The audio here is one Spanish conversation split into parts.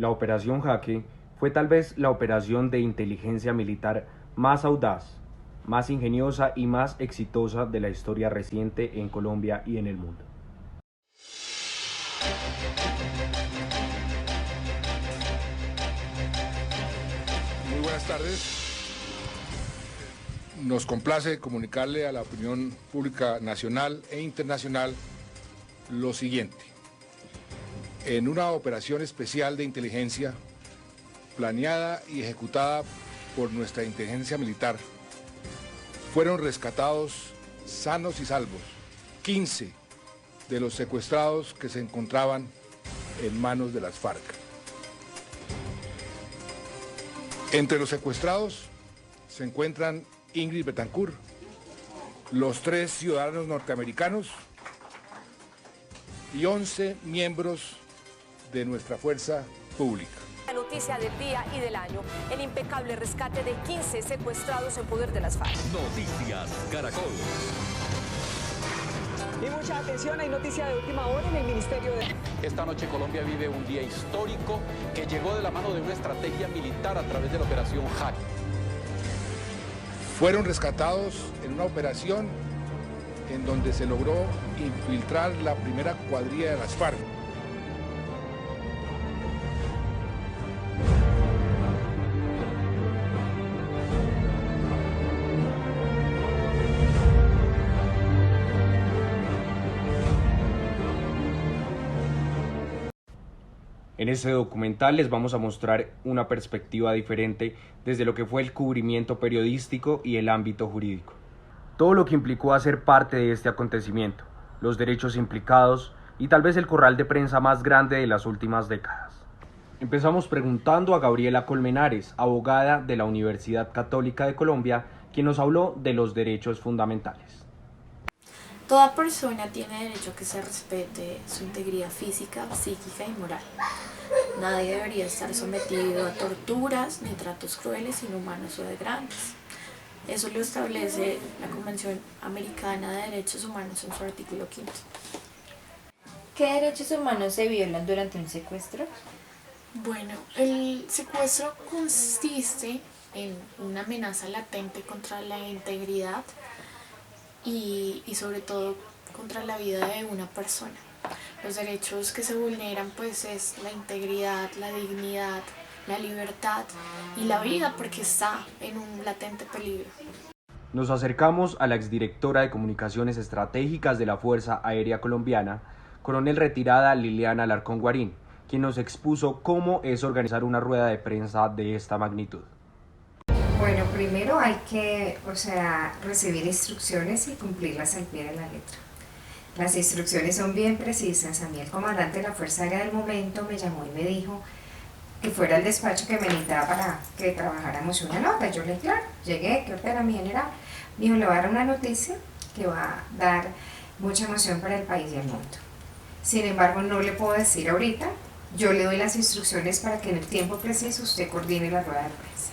La Operación Jaque fue tal vez la operación de inteligencia militar más audaz, más ingeniosa y más exitosa de la historia reciente en Colombia y en el mundo. Muy buenas tardes. Nos complace comunicarle a la opinión pública nacional e internacional lo siguiente. En una operación especial de inteligencia, planeada y ejecutada por nuestra inteligencia militar, fueron rescatados sanos y salvos 15 de los secuestrados que se encontraban en manos de las FARC. Entre los secuestrados se encuentran Ingrid Betancourt, los 3 ciudadanos norteamericanos y 11 miembros de nuestra fuerza pública. La noticia del día y del año, el impecable rescate de 15 secuestrados en poder de las FARC. Noticias Caracol. Y mucha atención, hay noticia de última hora en el Ministerio de... Esta noche Colombia vive un día histórico que llegó de la mano de una estrategia militar a través de la Operación Jaque. Fueron rescatados en una operación en donde se logró infiltrar la primera cuadrilla de las FARC. En este documental les vamos a mostrar una perspectiva diferente desde lo que fue el cubrimiento periodístico y el ámbito jurídico. Todo lo que implicó hacer parte de este acontecimiento, los derechos implicados y tal vez el corral de prensa más grande de las últimas décadas. Empezamos preguntando a Gabriela Colmenares, abogada de la Universidad Católica de Colombia, quien nos habló de los derechos fundamentales. Toda persona tiene derecho a que se respete su integridad física, psíquica y moral. Nadie debería estar sometido a torturas ni tratos crueles, inhumanos o degradantes. Eso lo establece la Convención Americana de Derechos Humanos en su artículo 5. ¿Qué derechos humanos se violan durante un secuestro? Bueno, el secuestro consiste en una amenaza latente contra la integridad y sobre todo contra la vida de una persona. Los derechos que se vulneran pues es la integridad, la dignidad, la libertad y la vida, porque está en un latente peligro. Nos acercamos a la exdirectora de Comunicaciones Estratégicas de la Fuerza Aérea Colombiana, coronel retirada Liliana Alarcón Guarín, quien nos expuso cómo es organizar una rueda de prensa de esta magnitud. Bueno, primero hay que, recibir instrucciones y cumplirlas al pie de la letra. Las instrucciones son bien precisas. A mí el comandante de la Fuerza Aérea del momento me llamó y me dijo que fuera al despacho que me necesitaba para que trabajáramos una nota. Yo le dije, claro, llegué, ¿qué ordena mi general? Me dijo, le va a dar una noticia que va a dar mucha emoción para el país y el mundo. Sin embargo, no le puedo decir ahorita. Yo le doy las instrucciones para que en el tiempo preciso usted coordine la rueda de prensa.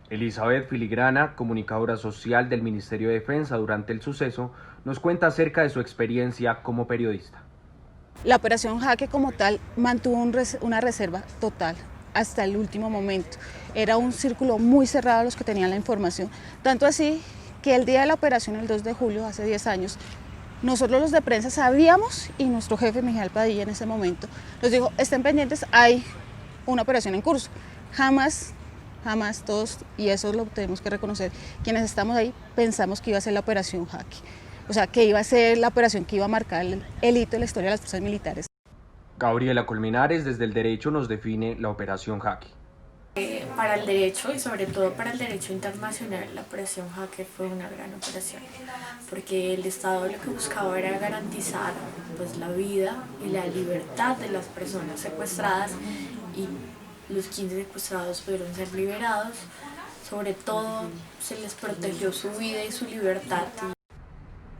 Elizabeth Filigrana, comunicadora social del Ministerio de Defensa durante el suceso, nos cuenta acerca de su experiencia como periodista. La Operación Jaque como tal mantuvo una reserva total hasta el último momento. Era un círculo muy cerrado los que tenían la información, tanto así que el día de la operación, el 2 de julio, hace 10 años, nosotros los de prensa sabíamos y nuestro jefe, Miguel Padilla, en ese momento, nos dijo, estén pendientes, hay una operación en curso. Jamás todos, y eso lo tenemos que reconocer, quienes estamos ahí, pensamos que iba a ser la Operación Jaque. O sea, que iba a ser la operación que iba a marcar el hito de la historia de las fuerzas militares. Gabriela Colmenares, desde el derecho, nos define la Operación Jaque. Para el derecho y sobre todo para el derecho internacional, la Operación Jaque fue una gran operación, porque el Estado lo que buscaba era garantizar pues, la vida y la libertad de las personas secuestradas, y los 15 secuestrados pudieron ser liberados. Sobre todo se les protegió su vida y su libertad.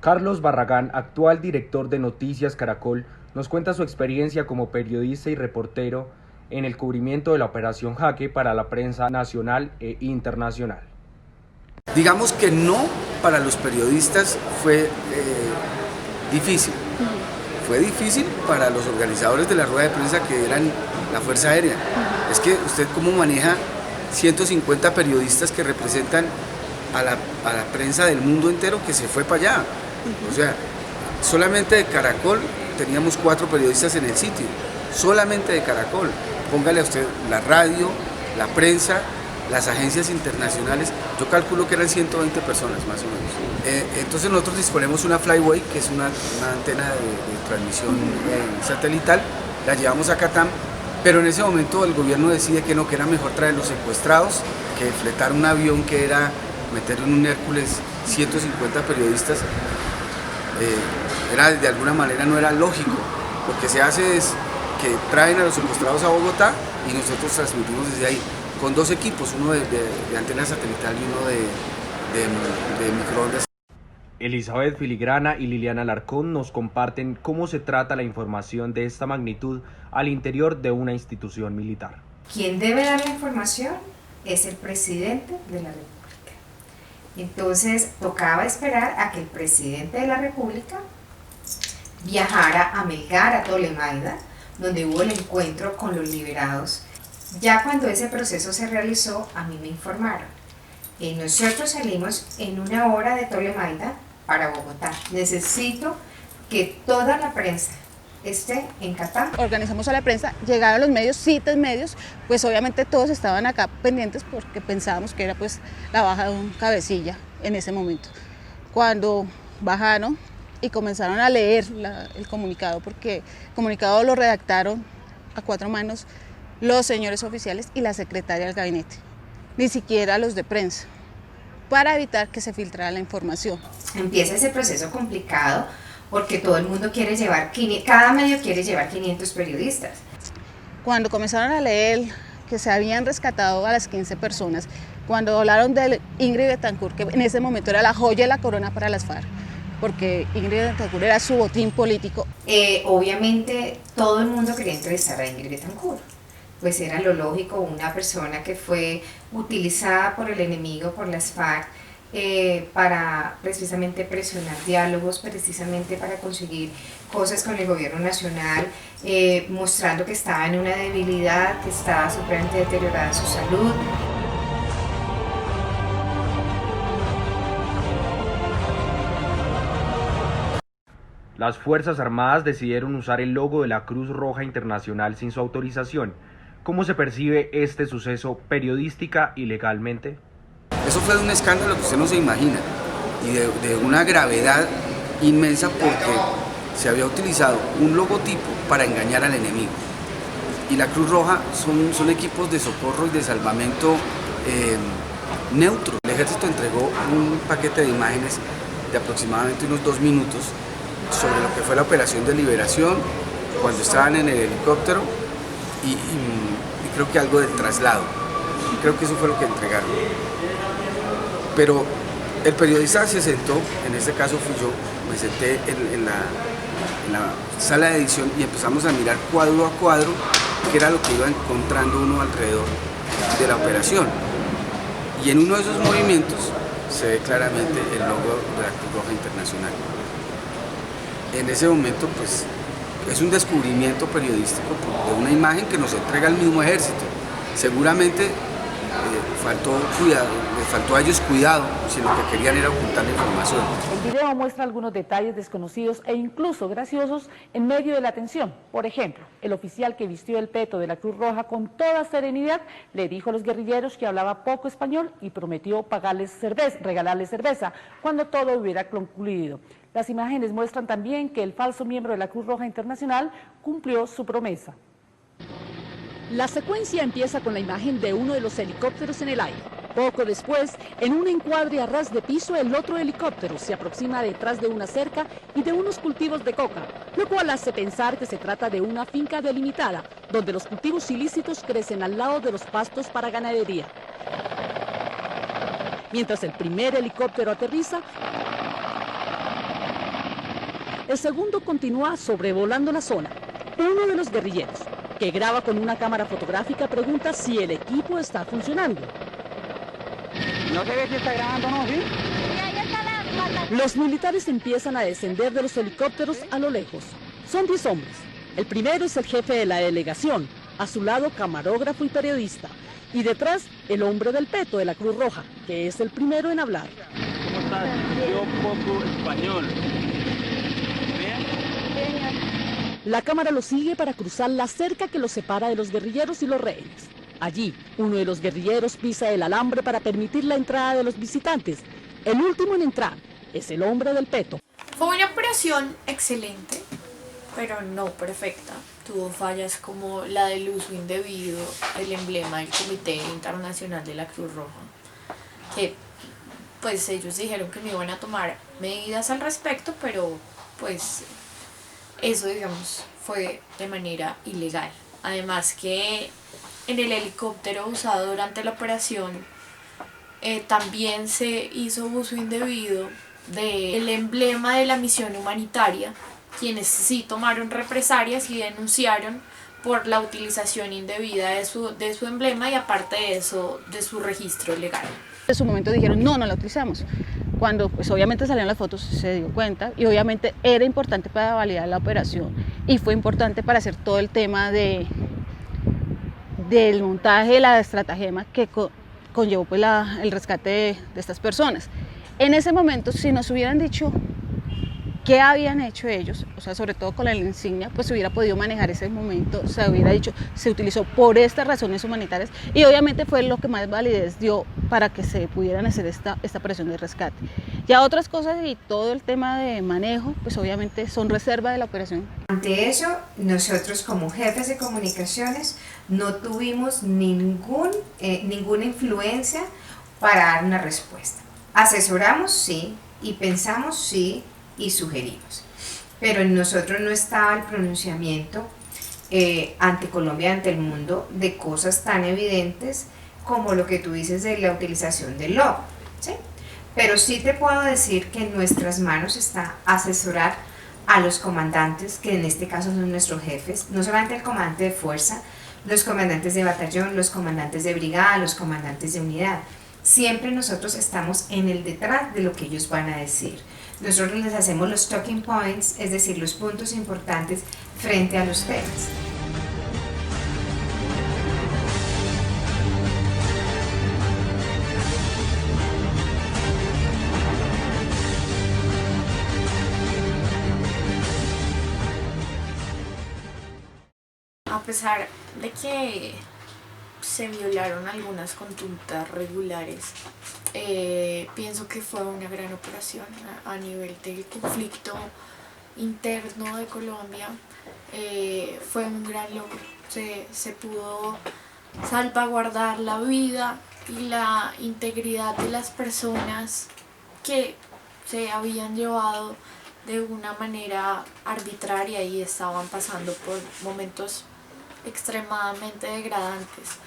Carlos Barragán, actual director de Noticias Caracol, nos cuenta su experiencia como periodista y reportero en el cubrimiento de la Operación Jaque para la prensa nacional e internacional. Digamos que no para los periodistas fue difícil. fue difícil para los organizadores de la rueda de prensa, que eran la Fuerza Aérea. Es que usted cómo maneja 150 periodistas que representan a la prensa del mundo entero que se fue para allá. O sea, solamente de Caracol teníamos 4 periodistas en el sitio, solamente de Caracol. Póngale a usted la radio, la prensa, las agencias internacionales, yo calculo que eran 120 personas más o menos. Entonces nosotros disponemos una Flyway, que es una antena de transmisión satelital, la llevamos a Catam, pero en ese momento el gobierno decide que no, que era mejor traer los secuestrados, que fletar un avión, que era meter en un Hércules 150 periodistas, de alguna manera no era lógico. Lo que se hace es que traen a los secuestrados a Bogotá y nosotros transmitimos desde ahí, con 2 equipos, uno de antena satelital y uno de microondas. Elizabeth Filigrana y Liliana Alarcón nos comparten cómo se trata la información de esta magnitud al interior de una institución militar. Quien debe dar la información es el presidente de la República. Entonces tocaba esperar a que el presidente de la República viajara a Melgar, a Tolemaida, donde hubo el encuentro con los liberados. Ya cuando ese proceso se realizó, a mí me informaron. Nosotros salimos en 1 hora de Tolemaida para Bogotá. Necesito que toda la prensa esté en Catam. Organizamos a la prensa, llegaron los medios, 7 medios, pues obviamente todos estaban acá pendientes porque pensábamos que era pues la baja de un cabecilla en ese momento. Cuando bajaron y comenzaron a leer el comunicado, porque el comunicado lo redactaron a 4 manos los señores oficiales y la secretaria del gabinete, ni siquiera los de prensa, para evitar que se filtrara la información. Empieza ese proceso complicado porque todo el mundo quiere llevar, cada medio quiere llevar 500 periodistas. Cuando comenzaron a leer que se habían rescatado a las 15 personas, cuando hablaron de Ingrid Betancourt, que en ese momento era la joya de la corona para las FARC, porque Ingrid Betancourt era su botín político. Obviamente todo el mundo quería entrevistar a Ingrid Betancourt, pues era lo lógico, una persona que fue utilizada por el enemigo, por las FARC, para precisamente presionar diálogos, precisamente para conseguir cosas con el gobierno nacional, mostrando que estaba en una debilidad, que estaba supremamente deteriorada su salud. Las Fuerzas Armadas decidieron usar el logo de la Cruz Roja Internacional sin su autorización. ¿Cómo se percibe este suceso periodística y legalmente? Eso fue un escándalo que usted no se imagina y de una gravedad inmensa, porque se había utilizado un logotipo para engañar al enemigo. Y la Cruz Roja son equipos de socorro y de salvamento neutros. El ejército entregó un paquete de imágenes de aproximadamente unos 2 minutos sobre lo que fue la operación de liberación, cuando estaban en el helicóptero y creo que algo del traslado. Creo que eso fue lo que entregaron. Pero el periodista se sentó, en este caso fui yo, me senté en la sala de edición y empezamos a mirar cuadro a cuadro qué era lo que iba encontrando uno alrededor de la operación. Y en uno de esos movimientos se ve claramente el logo de la Cruz Roja Internacional. En ese momento, pues, es un descubrimiento periodístico de una imagen que nos entrega el mismo ejército. Seguramente faltó cuidado, les faltó a ellos cuidado si lo que querían era ocultar la información. El video muestra algunos detalles desconocidos e incluso graciosos en medio de la tensión. Por ejemplo, el oficial que vistió el peto de la Cruz Roja con toda serenidad le dijo a los guerrilleros que hablaba poco español y prometió regalarles cerveza cuando todo hubiera concluido. Las imágenes muestran también que el falso miembro de la Cruz Roja Internacional cumplió su promesa. La secuencia empieza con la imagen de uno de los helicópteros en el aire. Poco después, en un encuadre a ras de piso, el otro helicóptero se aproxima detrás de una cerca y de unos cultivos de coca, lo cual hace pensar que se trata de una finca delimitada, donde los cultivos ilícitos crecen al lado de los pastos para ganadería. Mientras el primer helicóptero aterriza, el segundo continúa sobrevolando la zona. Uno de los guerrilleros, que graba con una cámara fotográfica, pregunta si el equipo está funcionando. No se ve si está grabando o no, ¿sí? Los militares empiezan a descender de los helicópteros a lo lejos. Son 10 hombres. El primero es el jefe de la delegación, a su lado camarógrafo y periodista, y detrás el hombre del peto de la Cruz Roja, que es el primero en hablar. ¿Cómo estás? Yo poco español. La cámara lo sigue para cruzar la cerca que los separa de los guerrilleros y los rehenes. Allí, uno de los guerrilleros pisa el alambre para permitir la entrada de los visitantes. El último en entrar es el hombre del peto. Fue una operación excelente, pero no perfecta. Tuvo fallas como la del uso indebido del emblema del Comité Internacional de la Cruz Roja, que pues ellos dijeron que no iban a tomar medidas al respecto, pero pues eso, digamos, fue de manera ilegal. Además que en el helicóptero usado durante la operación también se hizo uso indebido del emblema de la misión humanitaria, quienes sí tomaron represalias y denunciaron por la utilización indebida de su emblema y aparte de eso, de su registro legal. En su momento dijeron no la utilizamos. Cuando pues obviamente salieron las fotos se dio cuenta y obviamente era importante para validar la operación y fue importante para hacer todo el tema del montaje de la estratagema que conllevó pues el rescate de estas personas. En ese momento, si nos hubieran dicho qué habían hecho ellos, o sea, sobre todo con la insignia, pues se hubiera podido manejar ese momento, se hubiera dicho, se utilizó por estas razones humanitarias y obviamente fue lo que más validez dio para que se pudieran hacer esta operación de rescate. Ya otras cosas y todo el tema de manejo, pues obviamente son reserva de la operación. Ante eso, nosotros como jefes de comunicaciones no tuvimos ninguna influencia para dar una respuesta. Asesoramos, sí, y pensamos, sí, y sugerimos. Pero en nosotros no estaba el pronunciamiento ante Colombia, ante el mundo, de cosas tan evidentes como lo que tú dices de la utilización del logo, ¿sí? Pero sí te puedo decir que en nuestras manos está asesorar a los comandantes, que en este caso son nuestros jefes, no solamente el comandante de fuerza, los comandantes de batallón, los comandantes de brigada, los comandantes de unidad. Siempre nosotros estamos en el detrás de lo que ellos van a decir. Nosotros les hacemos los talking points, es decir, los puntos importantes frente a los temas. A pesar de que se violaron algunas conductas regulares, pienso que fue una gran operación a nivel del conflicto interno de Colombia. Fue un gran logro, se pudo salvaguardar la vida y la integridad de las personas que se habían llevado de una manera arbitraria y estaban pasando por momentos extremadamente degradantes.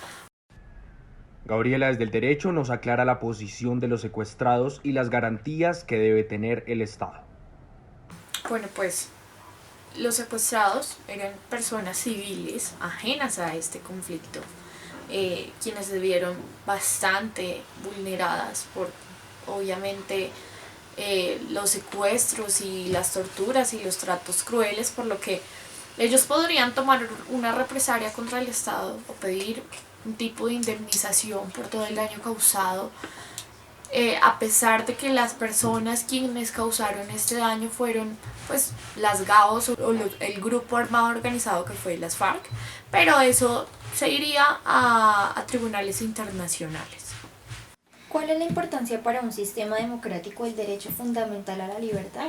Gabriela, desde el derecho, nos aclara la posición de los secuestrados y las garantías que debe tener el Estado. Bueno, pues los secuestrados eran personas civiles ajenas a este conflicto, quienes se vieron bastante vulneradas por, obviamente, los secuestros y las torturas y los tratos crueles, por lo que ellos podrían tomar una represalia contra el Estado o pedir un tipo de indemnización por todo el daño causado, a pesar de que las personas quienes causaron este daño fueron pues las GAOs o el grupo armado organizado que fue las FARC, pero eso se iría a tribunales internacionales. ¿Cuál es la importancia para un sistema democrático del derecho fundamental a la libertad?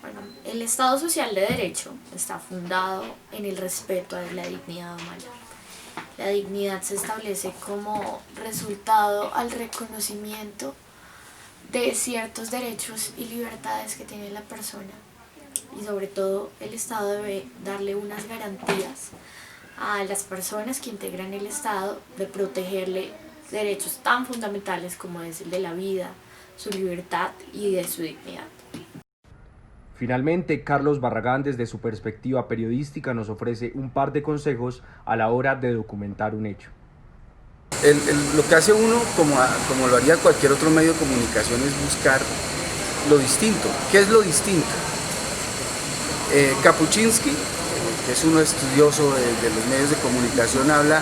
Bueno, el Estado social de derecho está fundado en el respeto a la dignidad humana. La dignidad se establece como resultado al reconocimiento de ciertos derechos y libertades que tiene la persona. Y sobre todo el Estado debe darle unas garantías a las personas que integran el Estado de protegerle derechos tan fundamentales como es el de la vida, su libertad y de su dignidad. Finalmente, Carlos Barragán, desde su perspectiva periodística, nos ofrece un par de consejos a la hora de documentar un hecho. Lo que hace uno, como lo haría cualquier otro medio de comunicación, es buscar lo distinto. ¿Qué es lo distinto? Kapuczynski, que es uno estudioso de los medios de comunicación, habla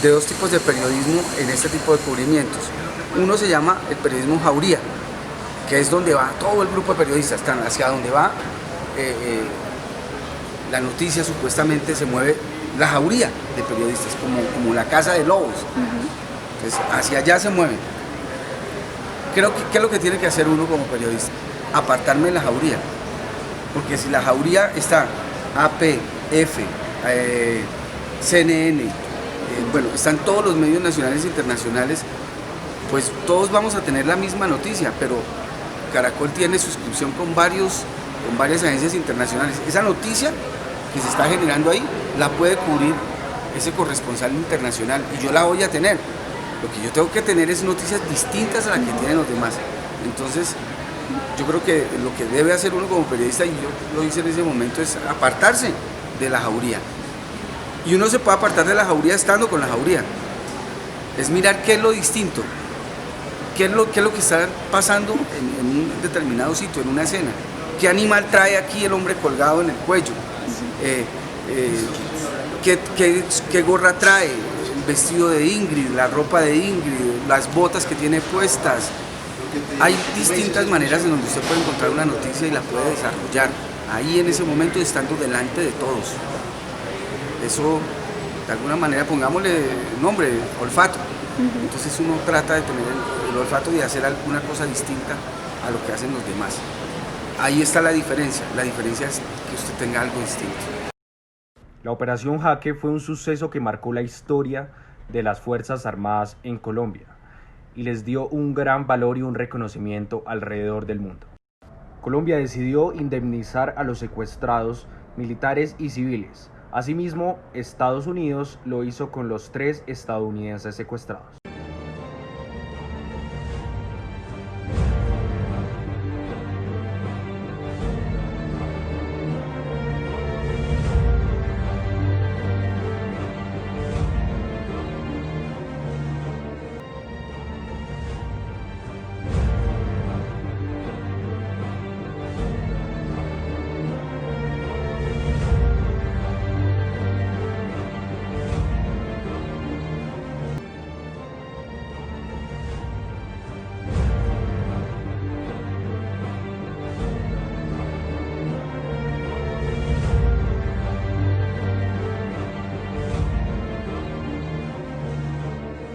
de dos tipos de periodismo en este tipo de cubrimientos. Uno se llama el periodismo jauría, que es donde va todo el grupo de periodistas, hacia donde va la noticia, supuestamente se mueve la jauría de periodistas, como la casa de lobos. Entonces, hacia allá se mueven. Creo que, ¿qué es lo que tiene que hacer uno como periodista? Apartarme de la jauría, porque si la jauría está AP, F, CNN, bueno, están todos los medios nacionales e internacionales, pues todos vamos a tener la misma noticia, pero Caracol tiene suscripción con varias agencias internacionales. Esa noticia que se está generando ahí la puede cubrir ese corresponsal internacional y yo la voy a tener. Lo que yo tengo que tener es noticias distintas a las que tienen los demás. Entonces, yo creo que lo que debe hacer uno como periodista, y yo lo hice en ese momento, es apartarse de la jauría. Y uno se puede apartar de la jauría estando con la jauría. Es mirar qué es lo distinto, qué es lo que está pasando en un determinado sitio, en una escena. ¿Qué animal trae aquí el hombre colgado en el cuello? ¿Qué gorra trae? El vestido de Ingrid, la ropa de Ingrid, las botas que tiene puestas. Hay distintas maneras en donde usted puede encontrar una noticia y la puede desarrollar ahí en ese momento, estando delante de todos. Eso, de alguna manera, pongámosle nombre, olfato. Entonces uno trata de tener el olfato y de hacer alguna cosa distinta a lo que hacen los demás. Ahí está la diferencia es que usted tenga algo distinto. La Operación Jaque fue un suceso que marcó la historia de las Fuerzas Armadas en Colombia y les dio un gran valor y un reconocimiento alrededor del mundo. Colombia decidió indemnizar a los secuestrados militares y civiles. Asimismo, Estados Unidos lo hizo con los 3 estadounidenses secuestrados.